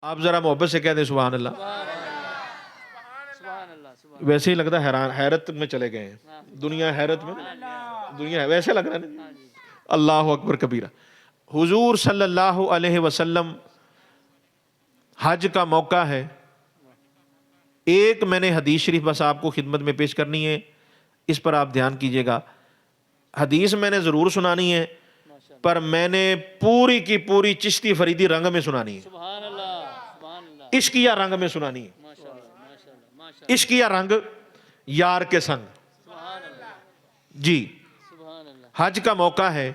آپ ذرا محبت سے کہہ دیں سبحان اللہ. ویسے ہی لگتا ہے حیرت میں چلے گئے ہیں, دنیا حیرت میں, دنیا ویسے لگ رہا ہے نا. اللہ اکبر کبیرہ. حضور صلی اللہ علیہ وسلم حج کا موقع ہے. ایک میں نے حدیث شریف بس آپ کو خدمت میں پیش کرنی ہے, اس پر آپ دھیان کیجئے گا. حدیث میں نے ضرور سنانی ہے, پر میں نے پوری کی پوری چشتی فریدی رنگ میں سنانی ہے, عشقیہ رنگ میں سنانی ہے, عشقیہ رنگ یار کے سنگ. جی حج کا موقع ہے,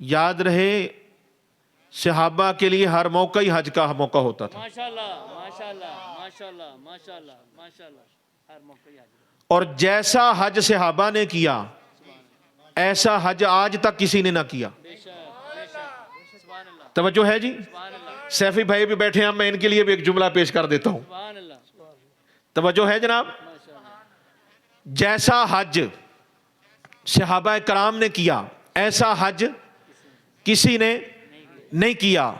یاد رہے صحابہ کے لیے ہر موقع ہی حج کا موقع ہوتا تھا, اور جیسا حج صحابہ نے کیا ایسا حج آج تک کسی نے نہ کیا. توجہ ہے جی؟ سیفی بھائی بھی بیٹھے ہیں, میں ان کے لیے بھی ایک جملہ پیش کر دیتا ہوں. توجہ ہے جناب؟ جیسا حج صحابہ کرام نے کیا ایسا حج کسی نے نہیں کیا,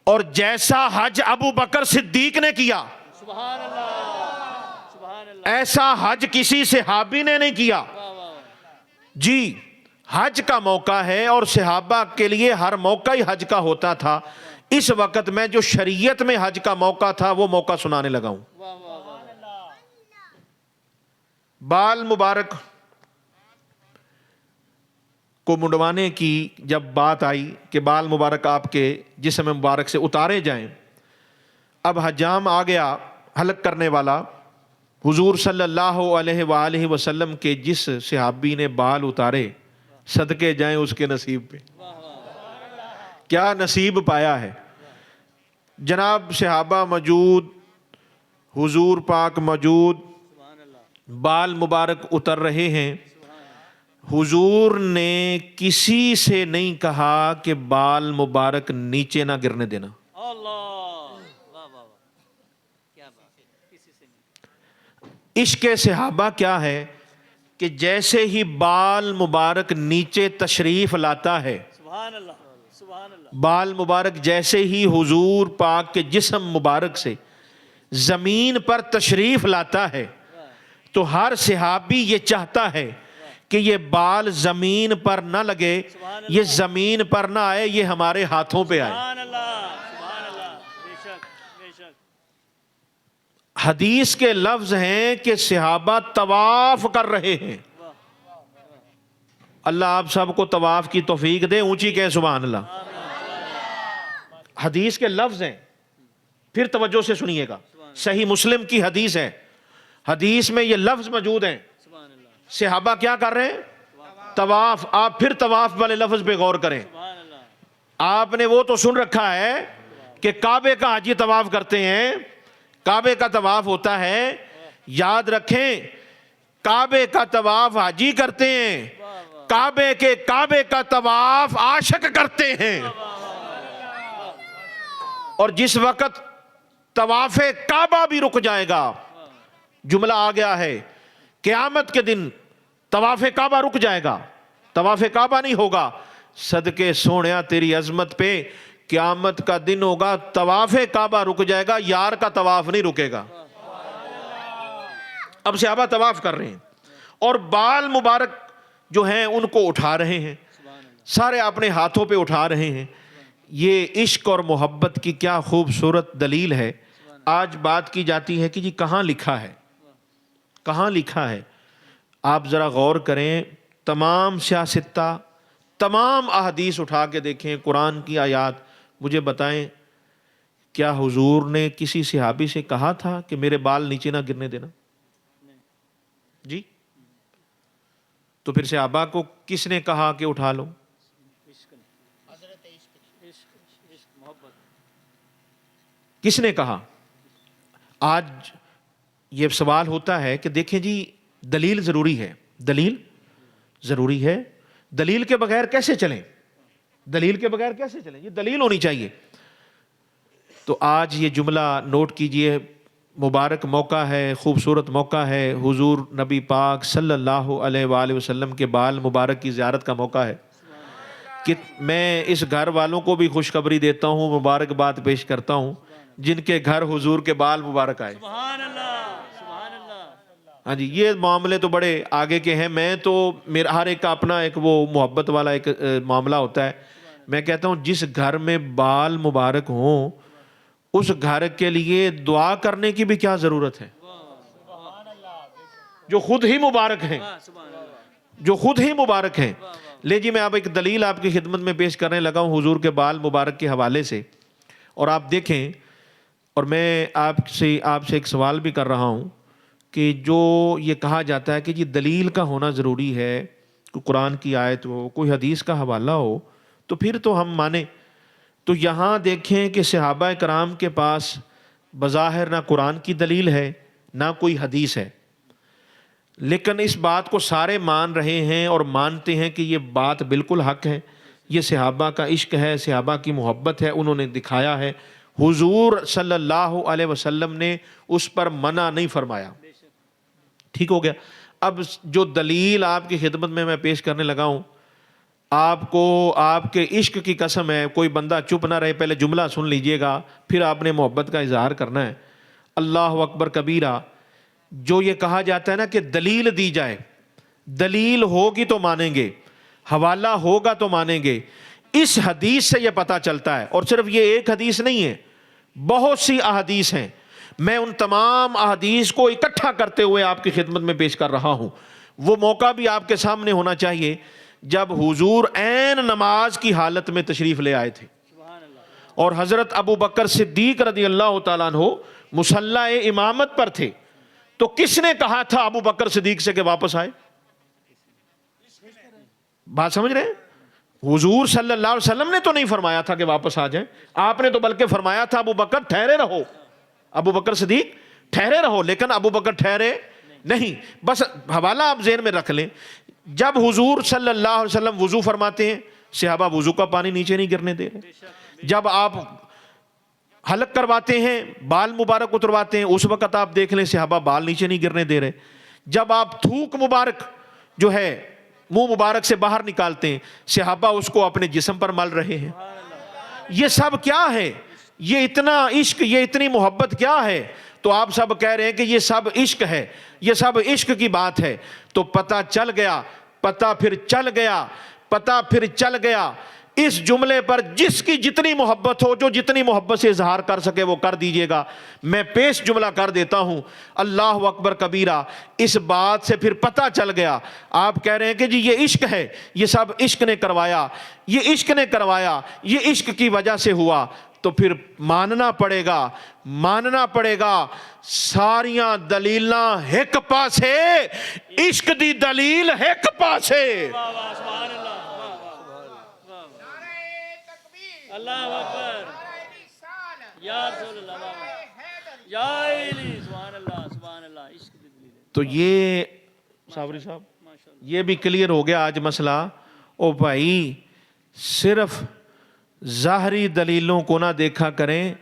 اور جیسا حج ابو بکر صدیق نے کیا ایسا حج کسی صحابی نے نہیں کیا. جی حج کا موقع ہے اور صحابہ کے لیے ہر موقع ہی حج کا ہوتا تھا. اس وقت میں جو شریعت میں حج کا موقع تھا وہ موقع سنانے لگا ہوں. بال مبارک کو منڈوانے کی جب بات آئی کہ بال مبارک آپ کے جسم مبارک سے اتارے جائیں, اب حجام آ گیا حلق کرنے والا. حضور صلی اللہ علیہ وآلہ وسلم کے جس صحابی نے بال اتارے صدقے جائیں اس کے نصیب پہ, کیا نصیب پایا ہے. جناب صحابہ موجود, حضور پاک موجود, بال مبارک اتر رہے ہیں. حضور نے کسی سے نہیں کہا کہ بال مبارک نیچے نہ گرنے دینا. عشق صحابہ کیا ہے کہ جیسے ہی بال مبارک نیچے تشریف لاتا ہے, بال مبارک جیسے ہی حضور پاک کے جسم مبارک سے زمین پر تشریف لاتا ہے, تو ہر صحابی یہ چاہتا ہے کہ یہ بال زمین پر نہ لگے, یہ زمین پر نہ آئے, یہ ہمارے ہاتھوں پہ آئے. حدیث کے لفظ ہیں کہ صحابہ طواف کر رہے ہیں. اللہ آپ سب کو طواف کی توفیق دے, اونچی کہے سبحان اللہ. حدیث کے لفظ ہیں, پھر توجہ سے سنیے گا, صحیح مسلم کی حدیث ہے, حدیث میں یہ لفظ موجود ہیں. صحابہ کیا کر رہے ہیں؟ طواف. آپ پھر طواف والے لفظ پہ غور کریں. آپ نے وہ تو سن رکھا ہے کہ کعبے کا حاجی طواف کرتے ہیں, کعبے کا طواف ہوتا ہے. یاد رکھیں کعبے کا طواف حاجی کرتے ہیں, کعبے کا طواف عاشق کرتے ہیں. اور جس وقت طواف کعبہ بھی رک جائے گا, جملہ آ گیا ہے قیامت کے دن طواف کعبہ رک جائے گا, طواف کعبہ نہیں ہوگا. صدقے سونیا تیری عظمت پہ قیامت کا دن ہوگا, طواف کعبہ رک جائے گا, یار کا طواف نہیں رکے گا. اب صحابہ طواف کر رہے ہیں اور بال مبارک جو ہیں ان کو اٹھا رہے ہیں, سارے اپنے ہاتھوں پہ اٹھا رہے ہیں. یہ عشق اور محبت کی کیا خوبصورت دلیل ہے. آج بات کی جاتی ہے کہ جی کہاں لکھا ہے, کہاں لکھا ہے. آپ ذرا غور کریں, تمام سیاستہ, تمام احادیث اٹھا کے دیکھیں, قرآن کی آیات, مجھے بتائیں کیا حضور نے کسی صحابی سے کہا تھا کہ میرے بال نیچے نہ گرنے دینا؟ جی تو پھر صحابہ کو کس نے کہا کہ اٹھا لو؟ کس نے کہا؟ آج یہ سوال ہوتا ہے کہ دیکھیں جی دلیل ضروری ہے, دلیل ضروری ہے. دلیل کے بغیر کیسے چلیں, دلیل کے بغیر کیسے چلیں, یہ دلیل ہونی چاہیے. تو آج یہ جملہ نوٹ کیجئے, مبارک موقع ہے, خوبصورت موقع ہے. حضور نبی پاک صلی اللہ علیہ وآلہ وسلم کے بال مبارک کی زیارت کا موقع ہے. کہ میں اس گھر والوں کو بھی خوشخبری دیتا ہوں, مبارکباد پیش کرتا ہوں جن کے گھر حضور کے بال مبارک آئے. سبحان اللہ سبحان اللہ. ہاں جی، یہ معاملے تو بڑے آگے کے ہیں. میں تو میرا ہر ایک کا اپنا ایک وہ محبت والا ایک معاملہ ہوتا ہے. میں کہتا ہوں جس گھر میں بال مبارک ہوں اس گھر کے لیے دعا کرنے کی بھی کیا ضرورت ہے، جو خود ہی مبارک ہیں، جو خود ہی مبارک ہیں. لے جی، میں اب ایک دلیل آپ کی خدمت میں پیش کرنے لگا ہوں حضور کے بال مبارک کے حوالے سے. اور آپ دیکھیں، اور میں آپ سے ایک سوال بھی کر رہا ہوں کہ جو یہ کہا جاتا ہے کہ جی دلیل کا ہونا ضروری ہے، کوئی قرآن کی آیت ہو، کوئی حدیث کا حوالہ ہو تو پھر تو ہم مانیں. تو یہاں دیکھیں کہ صحابہ کرام کے پاس بظاہر نہ قرآن کی دلیل ہے نہ کوئی حدیث ہے، لیکن اس بات کو سارے مان رہے ہیں اور مانتے ہیں کہ یہ بات بالکل حق ہے، یہ صحابہ کا عشق ہے، صحابہ کی محبت ہے، انہوں نے دکھایا ہے. حضور صلی اللہ علیہ وسلم نے اس پر منع نہیں فرمایا. ٹھیک ہو گیا. اب جو دلیل آپ کی خدمت میں پیش کرنے لگا ہوں، آپ کو آپ کے عشق کی قسم ہے، کوئی بندہ چپ نہ رہے، پہلے جملہ سن لیجئے گا پھر آپ نے محبت کا اظہار کرنا ہے. اللہ اکبر کبیرہ. جو یہ کہا جاتا ہے نا کہ دلیل دی جائے، دلیل ہوگی تو مانیں گے، حوالہ ہوگا تو مانیں گے. اس حدیث سے یہ پتہ چلتا ہے، اور صرف یہ ایک حدیث نہیں ہے، بہت سی احادیث ہیں. میں ان تمام احادیث کو اکٹھا کرتے ہوئے آپ کی خدمت میں پیش کر رہا ہوں. وہ موقع بھی آپ کے سامنے ہونا چاہیے جب حضور عین نماز کی حالت میں تشریف لے آئے تھے اور حضرت ابو بکر صدیق رضی اللہ تعالیٰ عنہ مصلی امامت پر تھے. تو کس نے کہا تھا ابو بکر صدیق سے کہ واپس آئے؟ بات سمجھ رہے ہیں؟ حضور صلی اللہ علیہ وسلم نے تو نہیں فرمایا تھا کہ واپس آ جائیں. آپ نے تو بلکہ فرمایا تھا ابو بکر ٹھہرے رہو، ابو بکر صدیق ٹھہرے رہو. لیکن ابو بکر ٹھہرے نہیں. بس حوالہ آپ ذہن میں رکھ لیں، جب حضور صلی اللہ علیہ وسلم وضو فرماتے ہیں صحابہ وضو کا پانی نیچے نہیں گرنے دے رہے. جب آپ حلق کرواتے ہیں، بال مبارک اترواتے ہیں، اس وقت آپ دیکھ لیں صحابہ بال نیچے نہیں گرنے دے رہے. جب آپ تھوک مبارک جو ہے منہ مبارک سے باہر نکالتے ہیں صحابہ اس کو اپنے جسم پر مل رہے ہیں. یہ سب کیا ہے؟ یہ اتنا عشق، یہ اتنی محبت کیا ہے؟ تو آپ سب کہہ رہے ہیں کہ یہ سب عشق ہے، یہ سب عشق کی بات ہے. تو پتہ چل گیا، پتہ پھر چل گیا، پتہ پھر چل گیا. اس جملے پر جس کی جتنی محبت ہو، جو جتنی محبت سے اظہار کر سکے وہ کر دیجئے گا. میں پیش جملہ کر دیتا ہوں. اللہ اکبر کبیرہ. اس بات سے پھر پتہ چل گیا. آپ کہہ رہے ہیں کہ جی یہ عشق ہے، یہ سب عشق نے کروایا، یہ عشق نے کروایا، یہ عشق کی وجہ سے ہوا. تو پھر ماننا پڑے گا، ماننا پڑے گا ساریاں دلیلاں ایک پاسے، عشق دی دلیل ایک پاسے. اللہ اکبر یا رسول اللہ یا علی. سبحان اللہ سبحان اللہ. عشق کی دلیل. تو یہ صابری صاحب یہ بھی کلیئر ہو گیا آج مسئلہ. او بھائی صرف ظاہری دلیلوں کو نہ دیکھا کریں،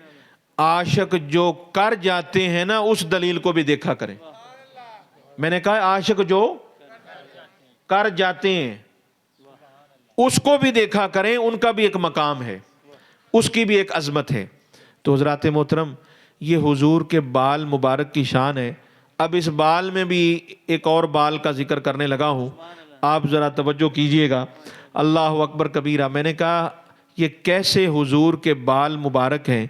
عاشق جو کر جاتے ہیں نا اس دلیل کو بھی دیکھا کریں. میں نے کہا عاشق جو کر جاتے ہیں اس کو بھی دیکھا کریں، ان کا بھی ایک مقام ہے، اس کی بھی ایک عظمت ہے. تو حضرات محترم یہ حضور کے بال مبارک کی شان ہے. اب اس بال میں بھی ایک اور بال کا ذکر کرنے لگا ہوں، آپ ذرا توجہ کیجئے گا. اللہ اکبر کبیرہ. میں نے کہا یہ کیسے حضور کے بال مبارک ہیں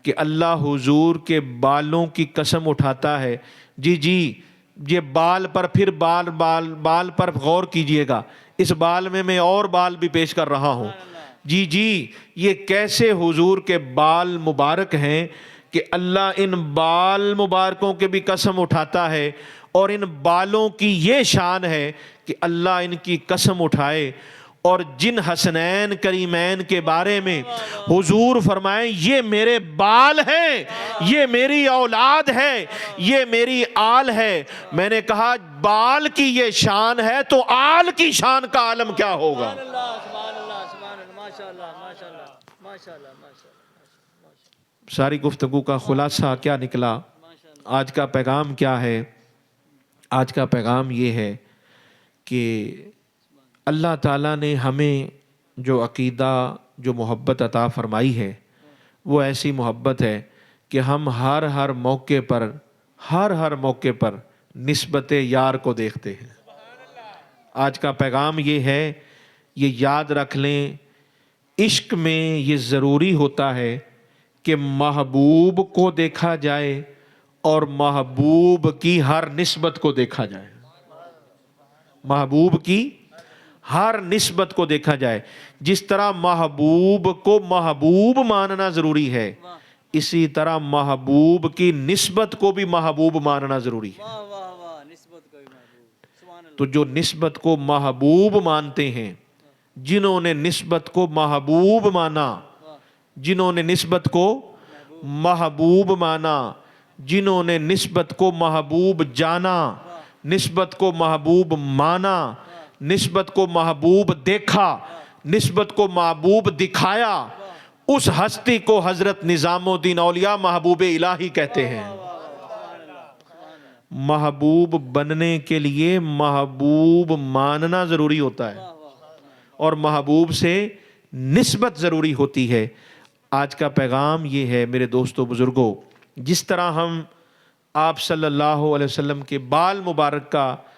کہ اللہ حضور کے بالوں کی قسم اٹھاتا ہے. جی یہ بال پر پھر بال پر غور کیجئے گا. اس بال میں اور بال بھی پیش کر رہا ہوں. جی یہ کیسے حضور کے بال مبارک ہیں کہ اللہ ان بال مبارکوں کے بھی قسم اٹھاتا ہے. اور ان بالوں کی یہ شان ہے کہ اللہ ان کی قسم اٹھائے. اور جن حسنین کریمین کے بارے میں حضور فرمائیں یہ میرے بال ہیں، یہ میری اولاد ہے، یہ میری آل ہے. میں نے کہا بال کی یہ شان ہے تو آل کی شان کا عالم کیا ہوگا؟ ساری گفتگو کا خلاصہ کیا نکلا؟ آج کا پیغام کیا ہے؟ آج کا پیغام یہ ہے کہ اللہ تعالیٰ نے ہمیں جو عقیدہ، جو محبت عطا فرمائی ہے وہ ایسی محبت ہے کہ ہم ہر موقع پر نسبت یار کو دیکھتے ہیں. آج کا پیغام یہ ہے، یہ یاد رکھ لیں، عشق میں یہ ضروری ہوتا ہے کہ محبوب کو دیکھا جائے اور محبوب کی ہر نسبت کو دیکھا جائے. محبوب کی ہر نسبت کو دیکھا جائے. جس طرح محبوب کو محبوب ماننا ضروری ہے، اسی طرح محبوب کی نسبت کو بھی محبوب ماننا ضروری ہے. واہ واہ واہ، نسبت کو بھی محبوب، سبحان اللہ. تو جو نسبت کو محبوب مانتے ہیں، جنہوں نے نسبت کو محبوب مانا، جنہوں نے نسبت کو محبوب مانا، جنہوں نے نسبت کو محبوب جانا، نسبت کو محبوب مانا، نسبت کو محبوب دیکھا، نسبت کو محبوب دکھایا، اس ہستی کو حضرت نظام الدین اولیاء محبوب الہی کہتے ہیں. محبوب بننے کے لیے محبوب ماننا ضروری ہوتا ہے اور محبوب سے نسبت ضروری ہوتی ہے. آج کا پیغام یہ ہے میرے دوستو بزرگوں، جس طرح ہم آپ صلی اللہ علیہ وسلم کے بال مبارک کا